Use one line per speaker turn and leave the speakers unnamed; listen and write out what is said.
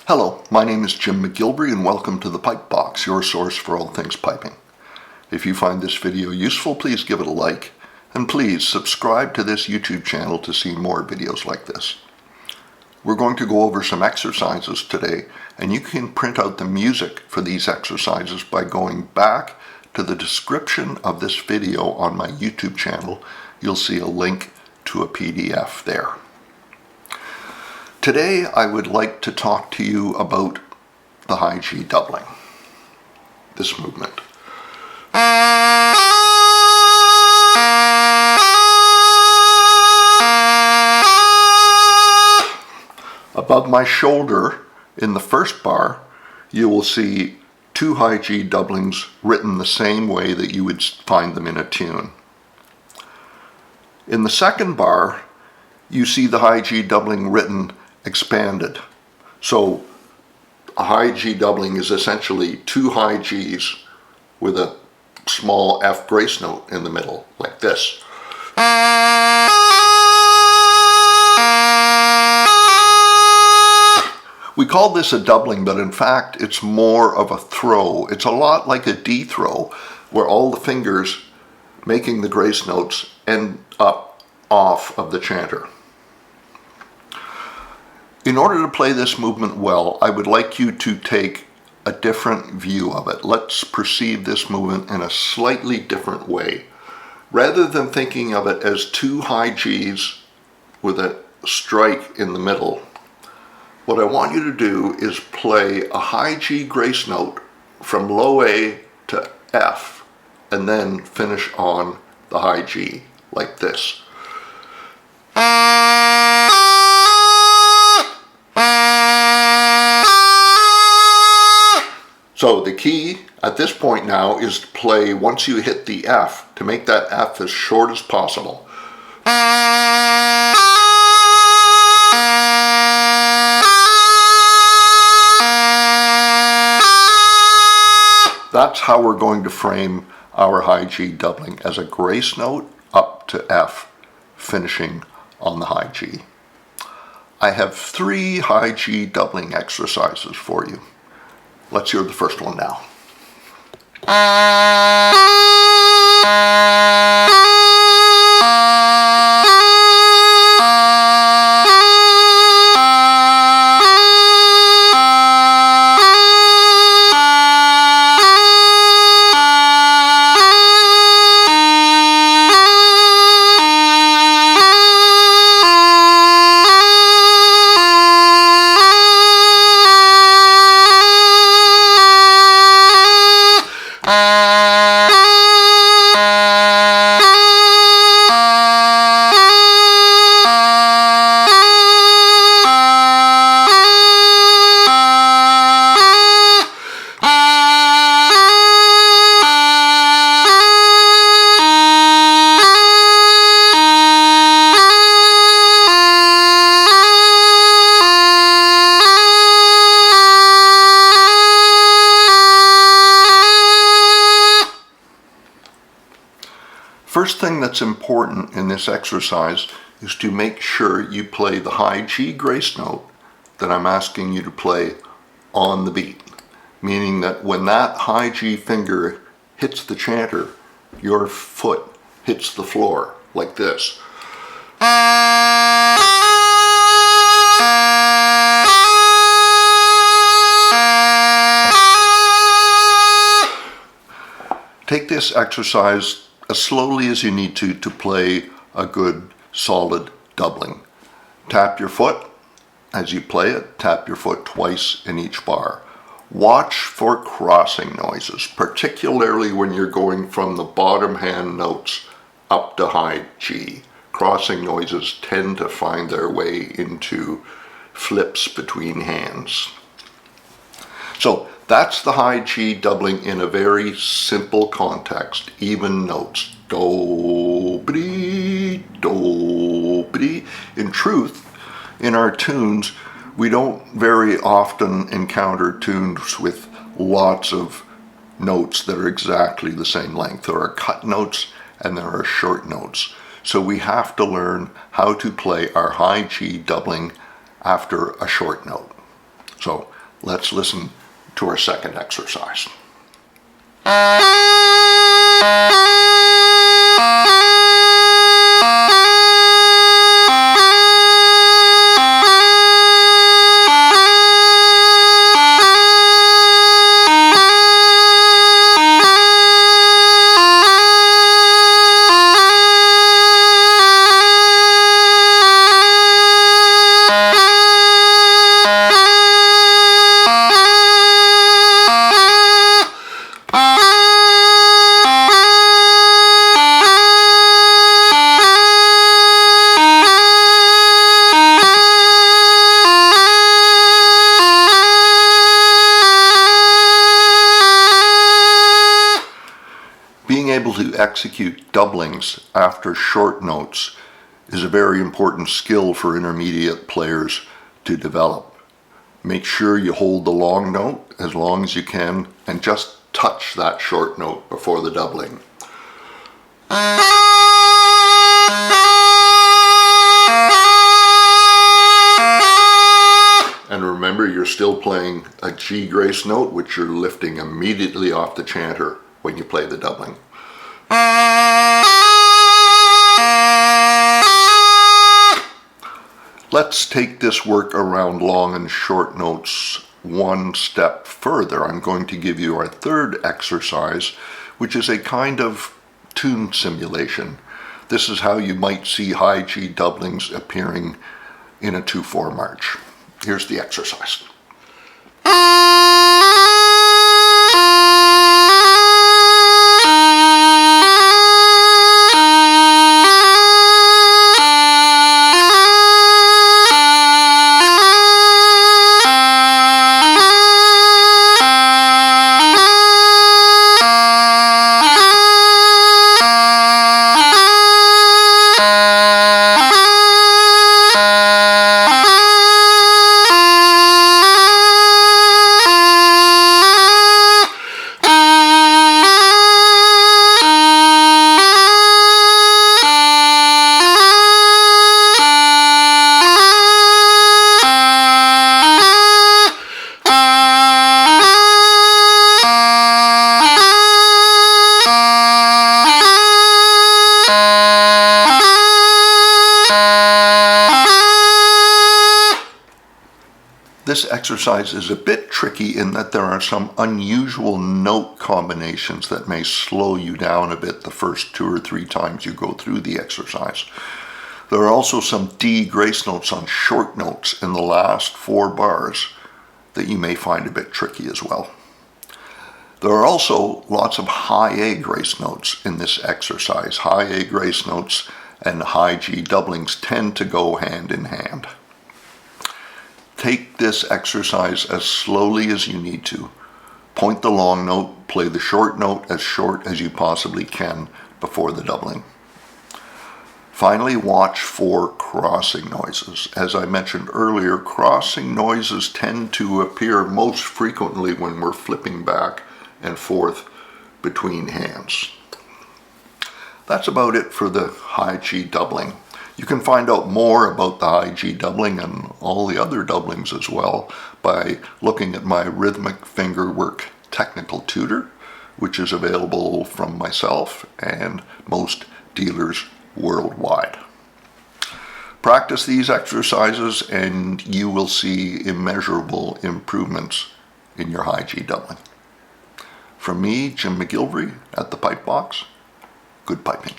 Hello, my name is Jim McGillivray and welcome to the Pipe Box, your source for all things piping. If you find this video useful, please give it a like, and please subscribe to this YouTube channel to see more videos like this. We're going to go over some exercises today, and you can print out the music for these exercises by going back to the description of this video on my YouTube channel. You'll see a link to a PDF there. Today I would like to talk to you about the high G doubling, this movement. Above my shoulder in the first bar, you will see two high G doublings written the same way that you would find them in a tune. In the second bar, you see the high G doubling written expanded. So a high G doubling is essentially two high Gs with a small F grace note in the middle, like this. We call this a doubling, but in fact it's more of a throw. It's a lot like a D throw, where all the fingers making the grace notes end up off of the chanter. In order to play this movement well, I would like you to take a different view of it. Let's perceive this movement in a slightly different way. Rather than thinking of it as two high Gs with a strike in the middle, what I want you to do is play a high G grace note from low A to F, and then finish on the high G, like this. So the key at this point now is to play, once you hit the F, to make that F as short as possible. That's how we're going to frame our high G doubling, as a grace note up to F, finishing on the high G. I have 3 high G doubling exercises for you. Let's hear the first one now. First thing that's important in this exercise is to make sure you play the high G grace note that I'm asking you to play on the beat, meaning that when that high G finger hits the chanter, your foot hits the floor, like this. Take this exercise as slowly as you need to play a good, solid doubling. Tap your foot as you play it. Tap your foot twice in each bar. Watch for crossing noises, particularly when you're going from the bottom hand notes up to high G. Crossing noises tend to find their way into flips between hands. So that's the high G doubling in a very simple context, even notes. Do, bree, do, bree. In truth, in our tunes, we don't very often encounter tunes with lots of notes that are exactly the same length. There are cut notes and there are short notes. So we have to learn how to play our high G doubling after a short note. So Let's listen to our second exercise. Being able to execute doublings after short notes is a very important skill for intermediate players to develop. Make sure you hold the long note as long as you can and just touch that short note before the doubling. And remember, you're still playing a G grace note, which you're lifting immediately off the chanter when you play the doubling. Let's take this work around long and short notes one step further. I'm going to give you our third exercise, which is a kind of tune simulation. This is how you might see high G doublings appearing in a 2/4 march. Here's the exercise. This exercise is a bit tricky in that there are some unusual note combinations that may slow you down a bit the first 2 or 3 times you go through the exercise. There are also some D grace notes on short notes in the last 4 bars that you may find a bit tricky as well. There are also lots of high A grace notes in this exercise. High A grace notes and high G doublings tend to go hand in hand. Take this exercise as slowly as you need to. Point the long note, play the short note as short as you possibly can before the doubling. Finally, watch for crossing noises. As I mentioned earlier, crossing noises tend to appear most frequently when we're flipping back and forth between hands. That's about it for the high G doubling. You can find out more about the high G doubling and all the other doublings as well by looking at my rhythmic fingerwork technical tutor, which is available from myself and most dealers worldwide. Practice these exercises and you will see immeasurable improvements in your high G doubling. From me, Jim McGillivray at the Pipe Box, good piping.